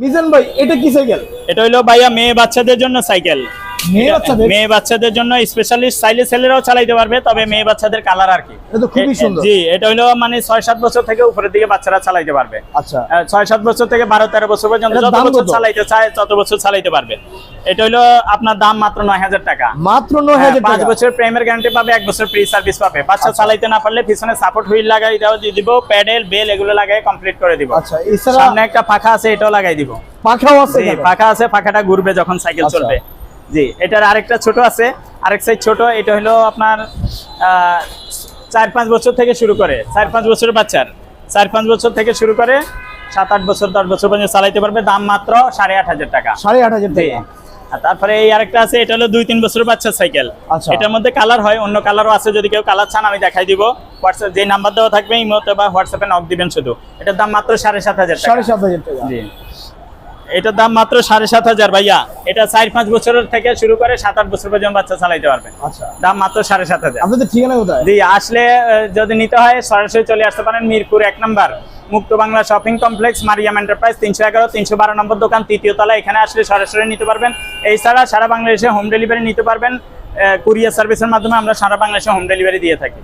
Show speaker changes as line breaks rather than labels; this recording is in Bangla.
মিজান ভাই এটা কি সাইকেল?
এটা হলো ভাইয়া মেয়ে বাচ্চাদের জন্য সাইকেল।
মেয়ে
বাচ্চাদের জন্য স্পেশালিস্ট চাইলে ছেলেরাও চালাইতে পারবে, তবে মেয়ে বাচ্চাদের কালার আর কি।
এটা তো খুবই সুন্দর।
জি, এটা হলো মানে 6-7 বছর থেকে উপরের দিকে বাচ্চারা চালাইতে পারবে।
আচ্ছা,
6-7 বছর থেকে 12-13 বছর পর্যন্ত যত বছর চালাইতে চায় তত বছর চালাইতে পারবে। এটা হলো আপনার দাম মাত্র 9000 টাকা।
মাত্র 9000 টাকা।
5 বছর প্রাইমারি গ্যারান্টি পাবে, 1 বছর ফ্রি সার্ভিস পাবে। বাচ্চা চালাইতে না পারলে পিছনে সাপোর্ট হুইল লাগাই দিব, প্যাডেল বেল এগুলো লাগাই কমপ্লিট করে দিব।
আচ্ছা, এছাড়া
সামনে একটা পাখা আছে, এটাও লাগাই দিব।
পাখাও আছে?
জি, পাখা আছে, পাখাটা ঘুরবে যখন সাইকেল চলবে। জি, এটার আরেকটা ছোট আছে, আরেক সাইজ ছোট। এটা হলো আপনার 4-5 বছর থেকে শুরু করে, 4-5 বছরের বাচ্চার 4-5 বছর থেকে শুরু করে 7-8 বছর 10 বছর পর্যন্ত চালাইতে পারবে। দাম মাত্র 8500 টাকা।
8500 টাকা।
আর তারপরে এই আরেকটা আছে, এটা হলো 2-3 বছরের বাচ্চার সাইকেল। এটার মধ্যে কালার হয়, অন্য কালারও আছে। যদি কেউ কালার চান আমি দেখাই দিব। হোয়াটসঅ্যাপ যে নাম্বার দেওয়া থাকবে ইমোতে বা হোয়াটসঅ্যাপে নক দিবেন শুধু। এটার দাম মাত্র 7500 টাকা।
7500 টাকা।
জি, এটার দাম মাত্র 7500 ভাইয়া। এটা 4-5 বছরের থেকে শুরু করে 7-8 বছর পর্যন্ত বাচ্চা চালাইতে পারবে।
আচ্ছা,
দাম মাত্র 7500।
আপনাদের ঠিকানা কোথায়?
জি, আসলে যদি নিতে হয় সরাসরি চলে আসতে পারেন মিরপুর 1 নম্বর Mukto Bangla shopping complex, Mariam enterprise, 311-312 নম্বর দোকান, 3য় তলা। এখানে আসলে সরাসরি নিতে পারবেন। এছাড়া সারা বাংলাদেশে হোম ডেলিভারি নিতে পারবেন। কুরিয়ার সার্ভিসের মাধ্যমে আমরা সারা বাংলাদেশে হোম ডেলিভারি দিয়ে থাকি।